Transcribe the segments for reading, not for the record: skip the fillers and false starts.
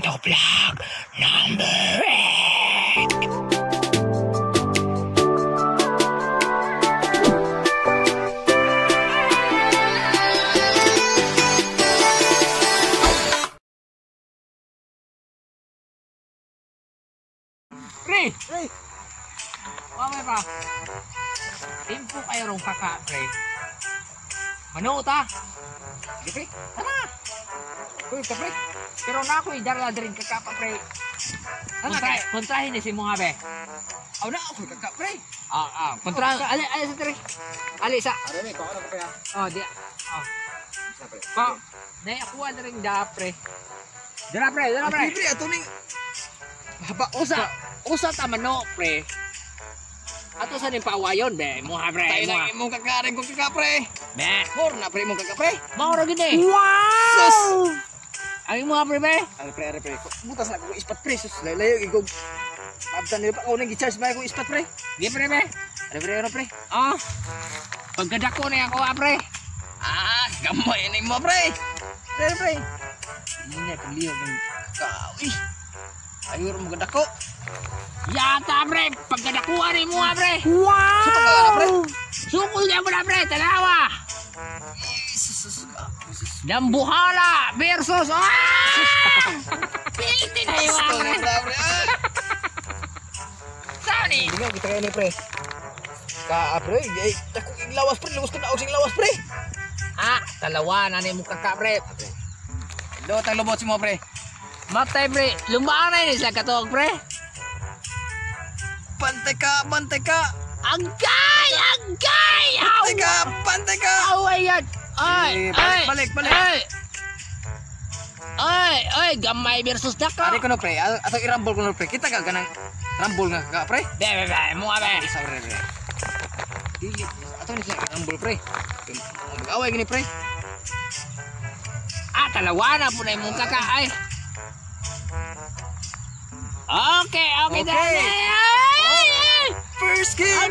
to vlog number 8. Pre! Pre! Mamay pa. Timpo kayo rong kaka, pre. Manood ta. Sige, pre. Tara. Uy, ka, pre. Pero na ako'y dala rin kaka pa, pre. Kontrahin ni si mga be. Aw na ako kaka pre. Kontrahin. Ali sa tre. Ali sa. Are me ko ano pre ha. Oh, di. Oh. Sa pre. Pa. Nay ako na rin da, pre. Dara, pre. Dara, pre. Pre ato ni haba Usa ta mano, pre. Ato sa ning paawayon, be. Muha, pre. tayo na imong kakaren ko kaka pre. Be. Mor na pre imong kaka pre. Mauro gini. Wow! Sus! Ang mga pre, be. Are pre. Butas na ko ispat pre. Sus layo igog. Mabtan nila pa ko nang gi-charge ba ko ispat pre. Di, pre, be. Are pre. Oh. Pagkadako na ako, pre. Gamay ni mo pre. Pre. Ini keliyo ng Kawi. Ayo mo gadako. yata, pre. Pagkadakuan ni mo, pre. Sa pagkala pre. Sukul niya mo na, pre. Tanawa. Sus. Dambuhala versus Piliti na yung pre. Saan ni? Dingo kita kayo ni pre. Pre, ako iglawas pre, luwas ka na og lawas pre. Talawa na ni mo kaka, pre. Do tang lubot si mo pre. Matay, pre. Lumaan na yun sa katog, pre. Pantay ka. Agay! Pantay ka. Away yan! Ay! Balik. Ay! Gamay versus dako! Ari ko no pre, ato irambol ko no pre. Kita ka ganang rambol nga ka pre. Be! Mga be! Isa pre. Dili, ato ni sa rambol pre. Mag-away gini pre. Talawa na po na yung kaka, ay! Okay! First game.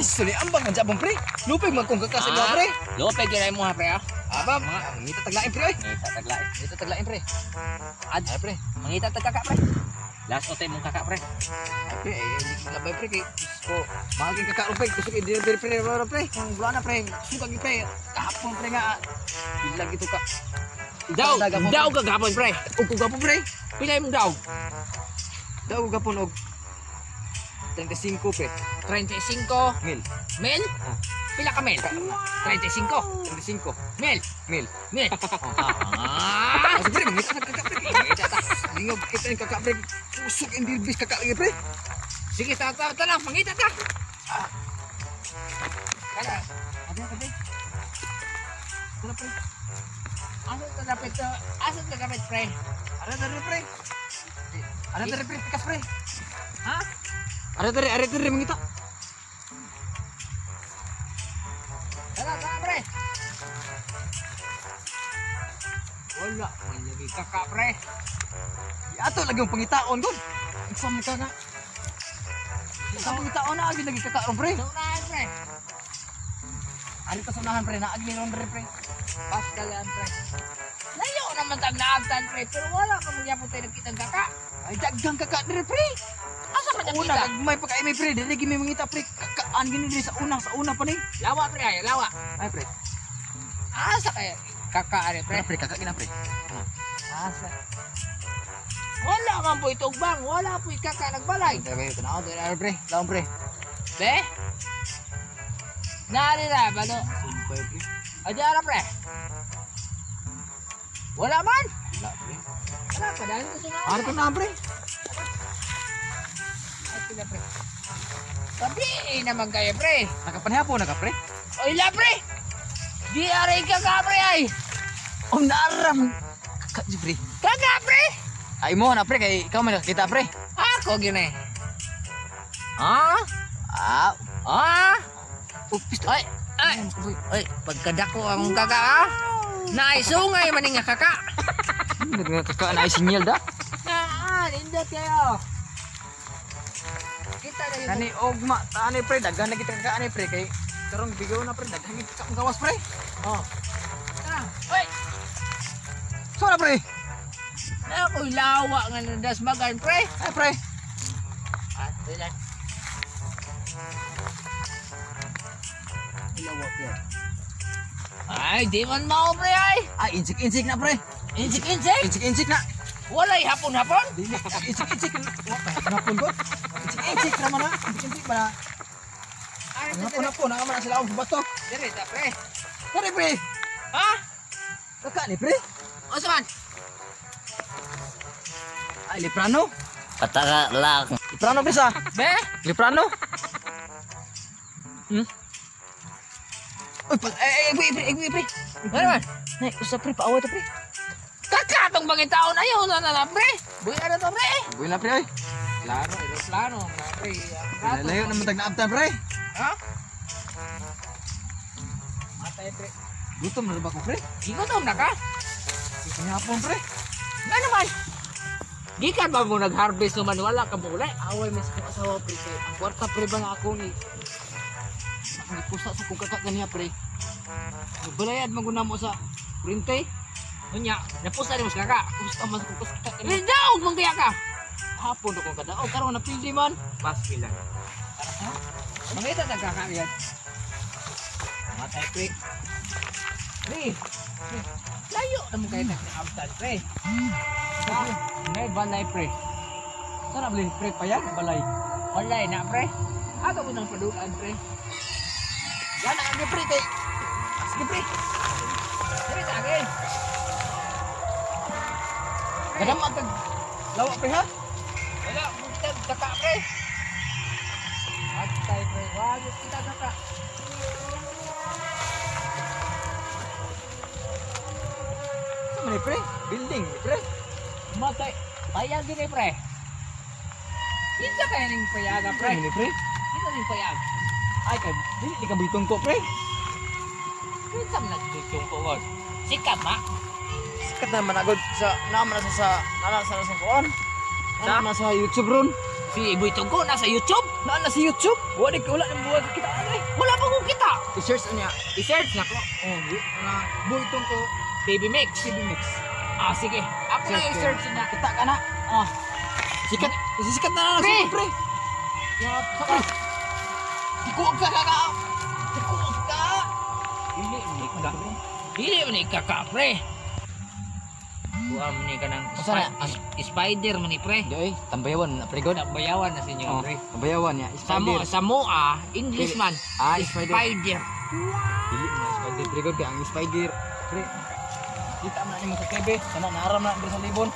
Suli ambang man jabong pre. Lupig man kung kakasa mo pre. Lopeg yun ay mga pre, Aba, ngita taglain pre oy. Ngita taglain. pre. Ay, pre. Mangita tagkaka, pre. Last otay mong kaka, pre. Pre, hindi labay pre kay ko. Mahaging kakaupay gusto kay delivery pre. Kung bulan na pre, suka gi pre. Kahapon pre nga. Bilag ito ka. Daw gagapon, pre. Ug gapon pre. Pilay mong daw. Daw gapon og 35 pre. 35 Mil. mil? Pila ka mil? 35 35 mil. mil. Mil. Sige pre, ngita kakapre. Lingog kita yung kakapre. Usok hindi bis kakalagi pre. Sige, tanang, mangita ta. Kada. Abi. Kuna pre. Asa tadapit, pre? Ara dari pre, pikas pre. Ha? Ara dari mangita. Tara, pre. Wala, may lagi kaka, pre. Ato lagi yung pangitaon kon. Exam ka na. Sa pangitaon na lagi kakaon pre. Naunahan, pre. Ari ka sunahan pre, naagi ron pre. Pascal yan, pre. Layo naman tag naagtan, pre. Pero wala ka magyapon tayo nagkitang kaka. Ay daggang kaka dire pre. Asa ka Una nakita? may pagkaimay pre, dili gimi mangita pre. Kakaan gini dire sa una pa ni. Lawa, pre. Ay, lawa. Ay pre. Asa kaya kaka, pre? Pre kaka gina pre. Asa? Wala man po itong bang. Wala po kaka nagbalay. Pre, tanaw dire pre. Laon pre. Be? Nari na, balo. Simpay pre. Adya, pre. Wala man. Wala pre. Wala ka dahil ko sunod. Ari ka na pre. Sila, pre. Sabi naman kayo, pre. Nakapanhapo na ka pre. O ila, pre. Di aray kaka, pre, ay. Oh naram. Kaka di pre. Kaka, pre. Ay mo na pre kay ikaw man nakita pre. Ako gini. Ha? Upis to. Ay, pagkadako ang kaka, ha? Naisungay man nga kaka. Kaka na sinyal da. Indot kayo. Kita na yun. Kani ogma tani pre daghan na kita kakaani pre kay karong bigaw na pre daghan kita gawas pre. Oh. Tara. Hoy. na pre. Na ako'y lawa nga nadasmagan, pre. Ay pre. Ilan? Ilawa pre. Ay, di man mao, pre, ay. Ay insik na pre. Insik-insik. Insik na. Walay hapon-hapon. Dili insik na. Napon ko. Insik naman na. Insik ba na? Ay, Napon na man sila og bato. dire ta, pre. Kani pre. Ha? Kaka ni pre. O saman? Ay liprano. Pataka lang. Liprano pre sa. Be? Liprano. Uy, pre. Ano man? Nay, usa pre paaway ta pre. Kakatong bangin taon ayaw na, pre. Buhay na to, pre. Buhay na pre oy. Plano, pre. Layo naman tag naabtan pre. Ha? Matay, pre. Gutom na ba ko pre? Igutom na ka? Hapon pre. Nga naman. Gikan ba mo nag-harvest naman wala ka mulay? Away mas ko asawa, pre. Ang kwarta, pre, ba nga ako ni... Ang pusa sa kong kakak ganiya, pre. Nagbalayad maguna mo sa printe. Unya, napusta rin mo sa kaka. Pusta mas kong kakak ganiya. Daog mong kaya ka! Hapon ako kadaog. Karoon na pildi man. Pas pila. Ha? Mangita na kakak yan. Matay, pre. Pre. Layo na mo kayo nag-abtan, pre. May balay, pre. Sana beli pre pa yan, balay. Balay na, pre. Ato mo ng padulaan, pre. Yan ang agay, pre. Sige, pre. Sige, sige. Kadam agad. Lawa pre ha? Wala, kita daka, pre. Atay, pre. Wag kita daka. Sama ni pre, building ni pre. Matay. Payag din, eh, pre. Kita kaya ning payaga, pre. Pre ni pre. Kita ning payag. Ay kay dili di ka bitong ko pre. Kita mo nagtutong ko, wag. Sikap, ha? Sikat naman agad sa naman sa kuan. Naman sa YouTube ron. Si Iboy Tungko nasa YouTube. Naan na sa YouTube. Wala nang buhay kita ay. Wala pa kong kita. I-search niya. I-search na ko. Oh, buitong ko Baby Mix. TV Mix. Ah, sige. Ako na i-search na. Kita ka na. Ah. Sikat. Sikat na Pre! sa pre. Yup. Ikuog ka kaka. Ikuog ka. Dili mo ni ka. Dili mo ni kaka, pre. Buwan mo ni ka ng Masana? spider mo ni, pre. Joy, tambayawan na pre god. Bayawan na sa inyo, Oh, pre. tambayawan niya. Spider. Sa mo, English man. Ah, spider. Spider. Dili mo na spider pre god kay ang spider. Pre. Kita man ni mo sa TV, sana naaram na diri sa libon.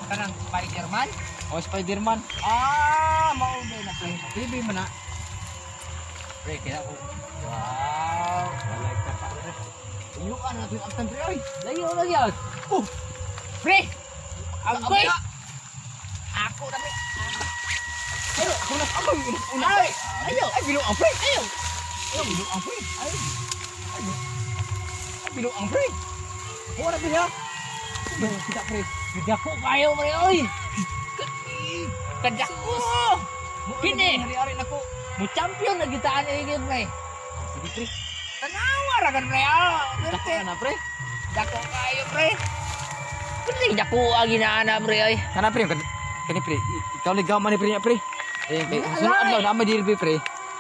Kanang Spider-Man. Oh, Spider-Man. Mao na, pre. TV man na. Pre, kaya ko. Wow. Walay ka pa pre. Iyo ka na ang tan pre oy. Layo na yan. Pre! Agoy! Ako na, pre. Pero una una. Ay! Ayo! Ay bilo ang pre. Ayo! Ay bilo ang pre. Ay. Ay bilo ang pre. Ora pre ha. Kita pre. Kadako kayo, pre, oy! Kadako! Kini! Hari-hari nako. Mo champion na gitaan ni pre. Sige pre. Tanawa ra kan, pre. Dako na pre. Dako kayo, pre. Kundi dako ginaana, pre, oy. Kana pre kani pre. Ikaw ligaw man ni pre niya pre. Eh kay Wala, sunod eh. adlaw na may dili pre.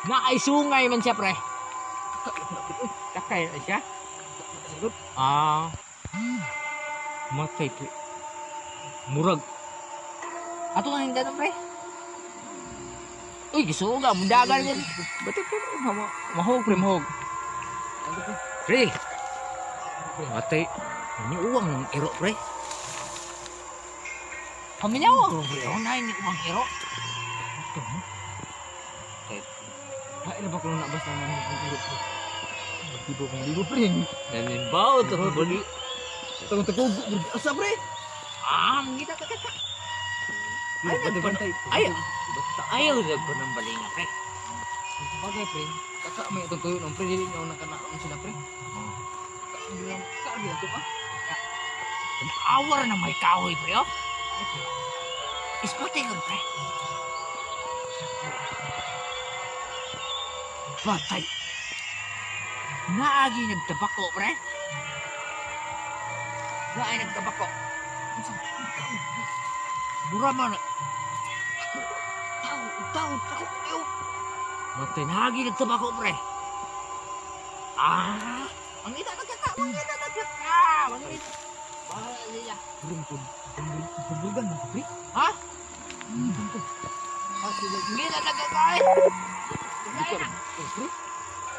Na ay sungay man siya, pre. Kakay na siya. Matay, pre. Murag. Ato nga hindi na, pre. Uy, gisuga. Mundagan yan. Batik pre. Mahog pre mahog. Pre. Matay. Ini uang ng ero, pre. Paminyaw ako, pre. Oh, na ini uang ero. Ay na ba kuno na basta man ang iro pre. Libo pre. Nanimbaw, terus beli. Tunggu asa pre. Kita kakak. Ay bantay. Ayo. Ayaw na ko ng balinga, pre. Bagay pre. Kakak may itong tuyo ng pre dili na una kana ang sila pre. Kaabi ato pa. Awar na may kahoy, pre, oh. Ispote ko, pre. Batay. Naagi nagtabako, pre. Na ay nagtabako. Mura man. Tahu ako. Matay nagi nagtabako pre. Mangita ka. Mangita. Bahala. Bugan mo, pre. Ha? Hindi na nagkakain. Pre.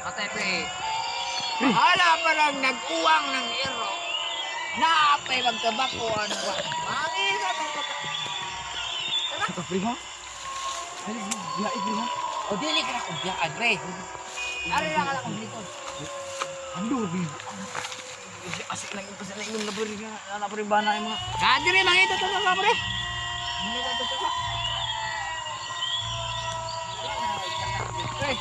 Matay pre. Hala pa lang nag-uwang ng iro. Naapay magtabakuan ko. Mangita ka. Ito, pre, ha? Ay, biyahe, pre, ha? O dili ka na kung biyaan pre. Ano lang ka na kung dito. Ando, pre. Asik lang yung pasal yung labari nga. Labari ba na yung mga... Kadiri, mangita to ka pre. Mangita to ka. Pre.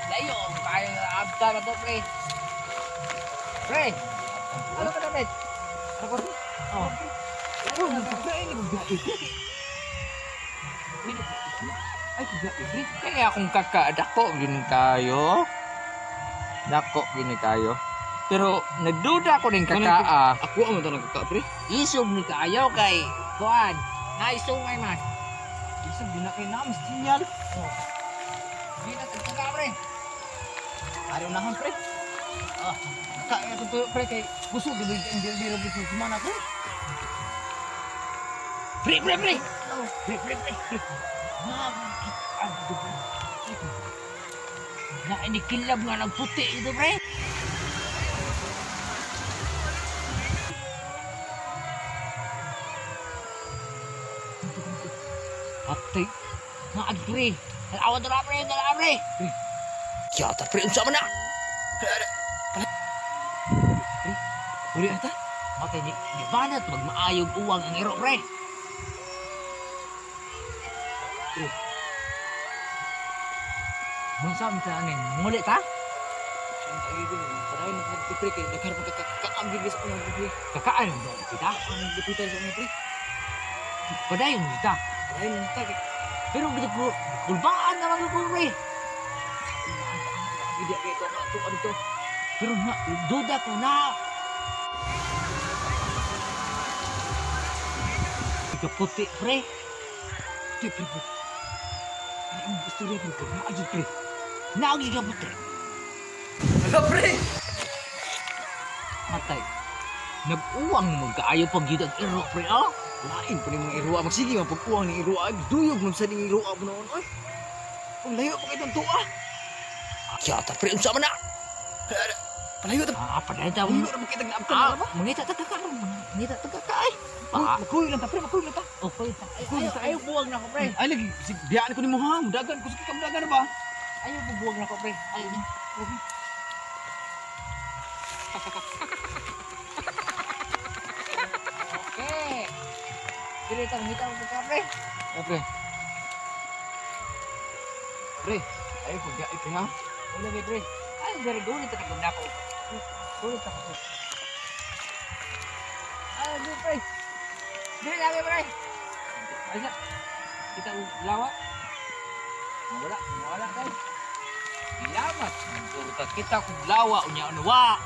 Layo, kaya abta na to pre. Pre. Ano ka na pre? Ano ko, pre? Oh. Ano, nagpapay, nagbiyahe. Ay, biyahe, pre. Kaya akong dako gini kayo. Dako gini kayo. Pero nagduda ko din kakaa. Ako ang mga nagkaka, pre. Isog ni kayo kay Kuan. Naisungay mas. Isang di na kayo namin, sinyal. Hindi na tagkaka pre. Araw na pre. Kaya ito to, pre, kay busog, hindi busog. Kumana, pre. Pre. Pre. Na inikilab nga nagputi ito pre. Ate, nga pre. Nalawan to na pre, pre. Kiyata pre, unsa man na? Uli ata? Matay di banat magmaayog uwang ang iro pre. Mung sa mga aning muli ta? Ang tagigin, parahin na pre, kay nakar magkakaambigis ko ng pre. Kakaan mo kita. Ang diputan sa mga pre. Padayon kita. Parahin na tag. Pero gitu ko kulbaan naman ko pre. Hindi kay ito, ano to? Pero na duda ko na. Ika puti pre. Pre. Ang istorya pre, naagi pre. Naagi ka puti. Hala pre! Matay. Nag-uwang magkaayo pag yun ang iro pre oh. Lain pa ni mga iruwa. Magsige nga pagkuha ni iruwa. Duyog mo sa ning iruwa mo noon. Ay! Ang layo pa kitang tuwa. Kiyata pre, unsa man na? Palayo ta. Padayon ta. Palayo na makita ng abtan na ba? Mangita ta. Mangita ta ay. Makuloy lang ta pre, makuloy lang ta. Okay ta. Ayaw buwag na ko pre. Ay lagi, biyaan ko ni mo ha. Mudagan ko sa kikamudagan na ba? Ayaw buwag na ko pre. Ayaw na. Okay. Dili ta ngita ko ka pre. Pre. Pre, ay ko biyaan ko ha. Wala ni pre. Ay very good ito kag nako. Sulit ako. Ay di pre. Dili lagi pre. Ay sa. Kita lawa. Wala kay. Salamat. Puro kita kung lawa unya ano wa.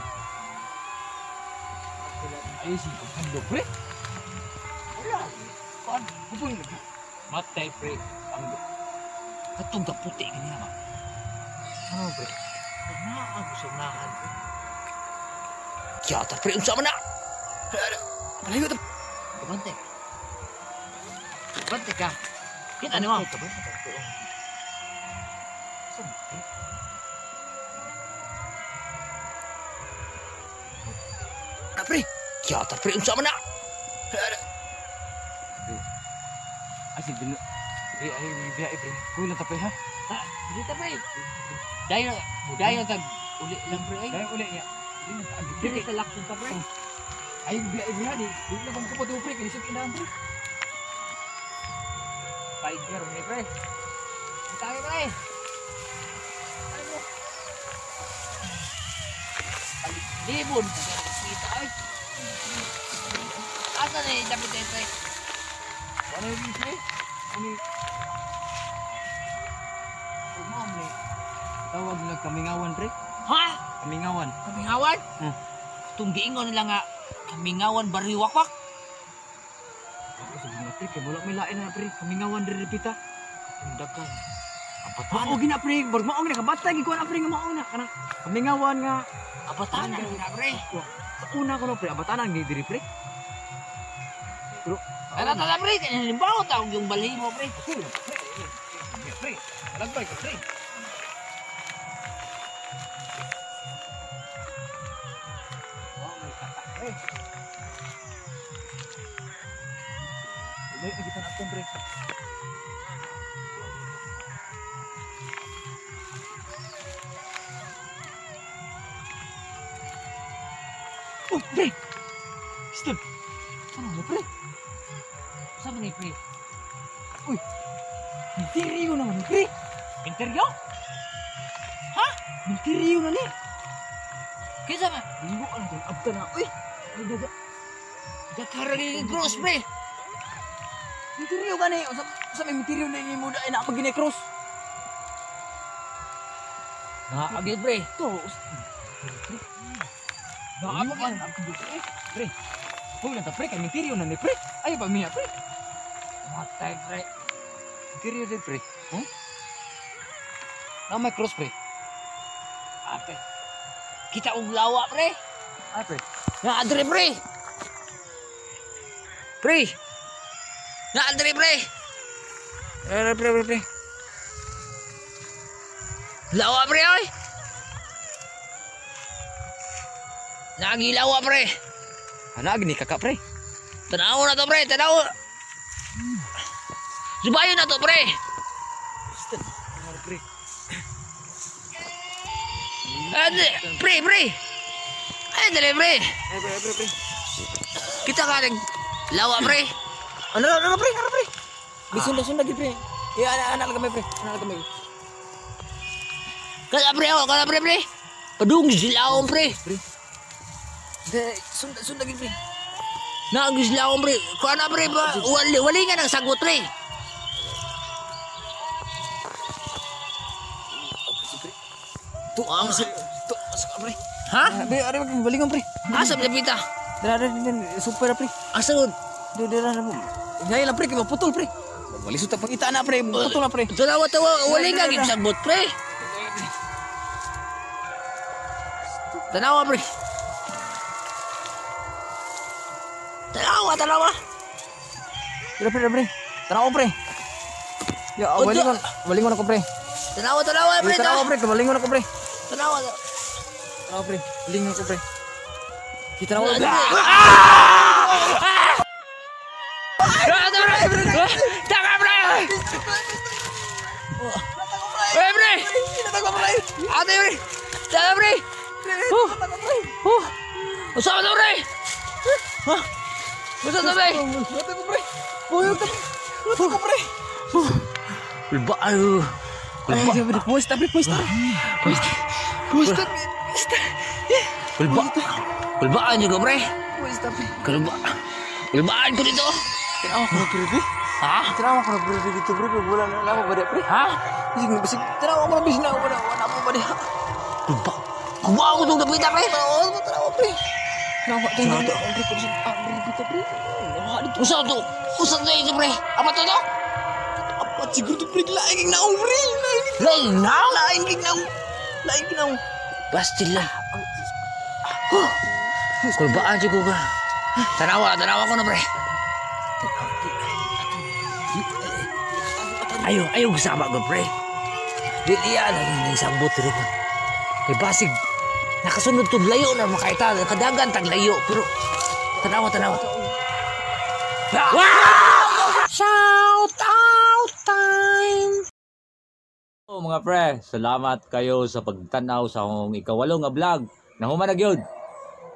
Ay si hando pre. Wala. Kan, pupuin lagi. Matay pre. Ang katong kaputi ganyan ba? Ano pre? Naan ko sa unahan pre. Kiyata pre, unsa man na? Palayo ta. Kabante. Kabante ka. Kita ni mo. Kabante ka. Pre. Kiyata pre, unsa man na? Ay si dilo. Pre, ay biyaan pre. Kuy lang ta pre ha. Dito pre. Dayo tag uli lang pre ay. Dahil uli niya. Dili ka lakson ka pre. Ay biyaan pre ha. Di na kung kapatuw pre. Kinisip inahan pre. Tiger ni pre. Tayo pre. Libon. Kita ay. Asa na yung dapat ito eh? Ano yung pre? Ano yung... Umam ni. Tawag na kamingawan pre. Ha? Kamingawan. Kamingawan? Hmm. Itong giingon nila nga, kamingawan bariwakwak. Ako sa mga pre, kaya wala may lain na pre. Kamingawan diri pita. Ang dagan. Oo, gina pre. Borg maong na kabatay gikuan na pre nga maong na. Kanang kamingawan nga. Abatanan na pre. Una ko no pre, abatanan ni diri pre. Pero Tara pre, halimbawa tawag yung balhin mo pre. pre, lagbay ka pre. Wow, may kata pre. May kita natin pre. Oh, pre! Stop! Ano mo, pre? Saan ni pre? Uy! Minteriyo naman, pre! Interview? Minteriyo na ni! Kisa man? Linggo ka na dyan, abta na. Uy! Ay, daga! Dakarang gross pre. Minteriyo ka ni! Sa may minteriyo na ni mo na pag cross. Nakakagid pre. Ito! Nakakapag yan! Pre! Huwag lang ta, pre! Kay minteriyo na ni, pre! Ayaw pa miya, pre! Matay pre. Minteriyo din, pre. Huh? Na may cross, pre. Ate. Kita og lawa pre. Ay, pre. Naadre pre. Pre. Naadre pre. Pre. Lawa pre oy. Nagilawa pre. Ano, gini kakak, pre? Tanaw na to pre, tanaw. Subayo na to pre. Pre. Ade, pre. Ade pre. Ay, pre. Kita ka nag lawa pre. Ano, pre? Bisunda gitu, pre. Iya, anak kami, pre. Anak kami. Kala pre. Padung silaw pre. Pre. Sunda gitu, pre. Nagislaw pre. Kuana pre ba? Wali nga nang sagot pre. Tuh, masuk pre. Ha? Ada balingan, pre. Asa pita? Ada super, pre. Asud. Ada Gaya lah, pre, kita putol, pre. Wali suta pangita na, pre. Putol na, pre. Tanawa wali nga gid sagot pre. Tanawa pre. Tanawa. Pre. Tanaw, pre. Ya, balingon ako, pre. Tanawa pre. Tanaw, pre. Balingon ako, pre. Tanawa. Tanaw, pre. Balingon ako, pre. Kita na, pre. Taka pre. Pre. Ate pre. Taka pre. Usah to pre. Usah to pre. Mata ko, pre. Mata ko, pre. Ulba ayo. Puesta. Ulbaan juga pre. Puesta, pre. Ulbaan ko dito. Tinawa ko na, pre. Ha? Tinawa ko na, pre. Dito, pre. Wala na ako ba, pre? Ha? Bisig, tinawa ko na, bisig na. Wala mo ba, pre? Ulba. Kuha ko itong napita pre. Tinawa, pre. Tinawa, pre. Usah to itu pre. Apa to? Apa siguro to, pre? Laing kang naong, pre. Lain na. Laing kang naong. Pasti lah. Kulbaan juga ka. Tanawa ko na pre. Ayo sama ko pre. Di iya lagi sambut dito. Kay basig. Nakasunod tug layo na makaita, kadagan tag layo pero tanawa. Wow! Shout out time. Mga pre, salamat kayo sa pagtanaw sa akong ikawalo nga vlog. Nahuman na gyud.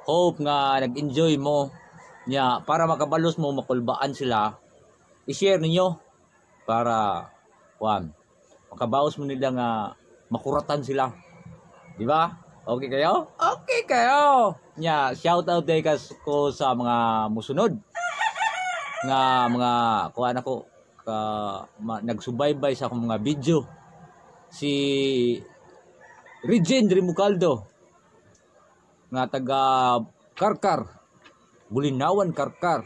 Hope nga nag-enjoy mo nya para makabalos mo makulbaan sila. I-share ninyo para makabaos mo nila nga makuratan sila. Di ba? Okay kayo? Okay kayo. Nya shout out day ko sa mga musunod nga mga kuan ako nagsubaybay sa akong mga video. Si Regine Rimucaldo nga taga Karkar, Bulinawan Karkar.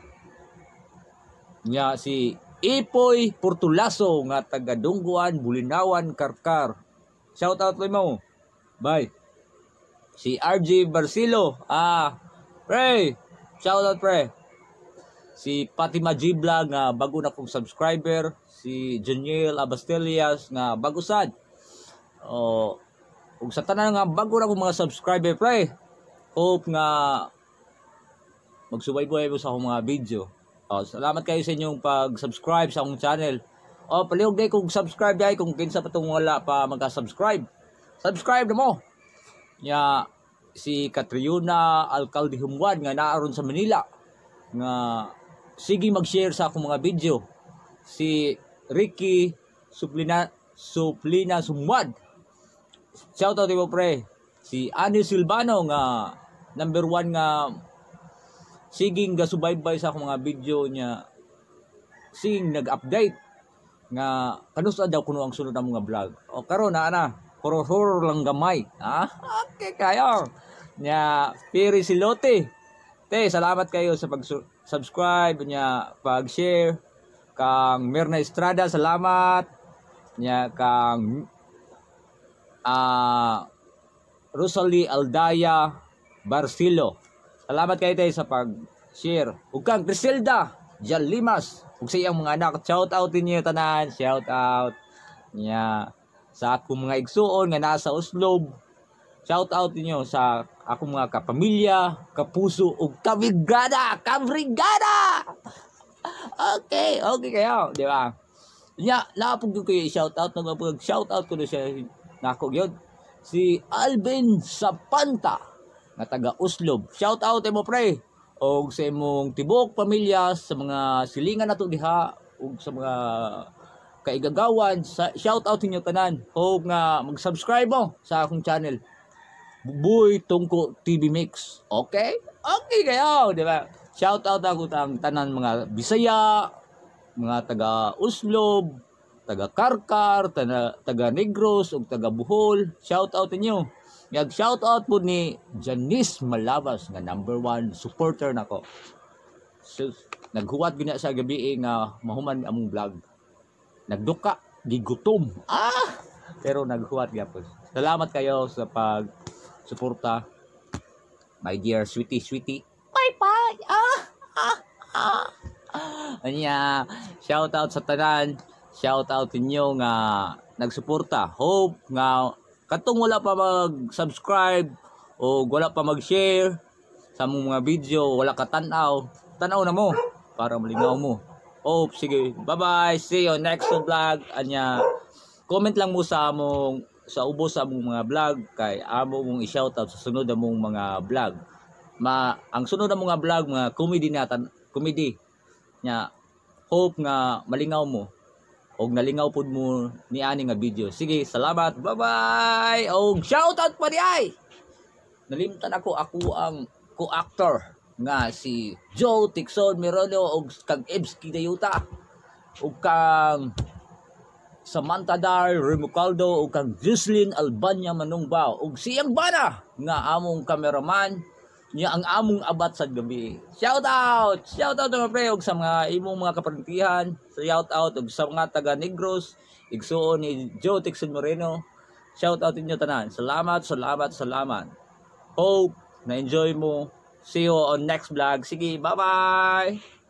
Nya si Ipoy Portulaso nga taga Dungguan, Bulinawan Karkar. Shout out mo. Bye. Si RJ Barcilo, pre, shout out pre. Si Fatima Gibla nga bago na kong subscriber, si Janiel Abastelias nga bago sad. Ug sa tanan nga bago na kong mga subscriber pre. Hope nga magsubaybay mo sa akong mga video. Salamat kayo sa inyong pag-subscribe sa akong channel. Palihog day kung subscribe day kung kinsa pa tong wala pa magka-subscribe. Subscribe na mo. Nya si Catriona Alcalde Humwan nga naaron sa Manila nga sige mag-share sa akong mga video. Si Ricky Suplina Sumwad. Shout out mo pre. Si Ani Silvano nga number 1 nga siging gasubaybay sa akong mga video niya. Siging nag-update nga kanusa daw kuno ang sunod ang mga vlog. Karon na. Horror lang gamay. Okay kayo. Nya Piri Silote. Salamat kayo sa pag-subscribe nya pag-share. Kang Mirna Estrada, salamat. Nya kang Rosalie Aldaya Barcilo. Salamat kayo sa pag-share. Ug kang Griselda Jalimas. Ug sa iyang mga anak, shout out ninyo tanan, shout out. Nya sa akong mga igsuon nga nasa Oslob. Shout out ninyo sa akong mga kapamilya, kapuso ug kabrigada. Okay kayo, di ba? Nya napug ko kayo shout out nang shout out ko na siya nako gyud. Si Alvin Sapanta nga taga Oslob. Shout out mo pre. Og sa imong tibok pamilya, sa mga silingan nato diha ug sa mga kaigagawan, shout out ninyo tanan. Hope nga mag-subscribe mo sa akong channel. Buboy Tungko TV Mix. Okay kayo, di ba? Shout out ako tang tanan mga Bisaya, mga taga Oslob, taga Karkar, taga Negros ug taga Bohol. Shout out ninyo. Shout out po ni Janice Malabas nga number 1 supporter nako. So, naghuwat gina sa gabi nga mahuman among vlog. Nagduka, gigutom. Pero naghuwat gyapon. Salamat kayo sa pag-suporta. My dear sweetie. Bye. Anya, shout out sa tanan. Shout out inyo nga nagsuporta. Hope nga katong wala pa mag-subscribe o wala pa mag-share sa mong mga video, wala ka tanaw na mo para malingaw mo. Sige, bye-bye. See you next vlog. Anya, comment lang mo sa among sa ubos sa among mga vlog kay amo mong i-shoutout sa sunod among mga vlog. Ang sunod among mga vlog mga comedy nya. Hope nga malingaw mo og nalingaw pud mo ni ani nga video. Sige, salamat. Bye-bye. Og shoutout pa di ay. Nalimtan ako ang co-actor nga si Joe Tixon Merono og kag Ebski Dayuta og kang Samantha Dar Rimucaldo og kang Jocelyn Albania Manungbao og siyang bana nga among cameraman niya ang among abat sa gabi. Shout out mga pre og sa mga imong mga kaparintihan. Shout out og sa mga taga Negros, igsuon ni Joe Tixon Moreno. Shout out inyo tanan. Salamat. Hope na enjoy mo. See you on next vlog. Sige, bye-bye.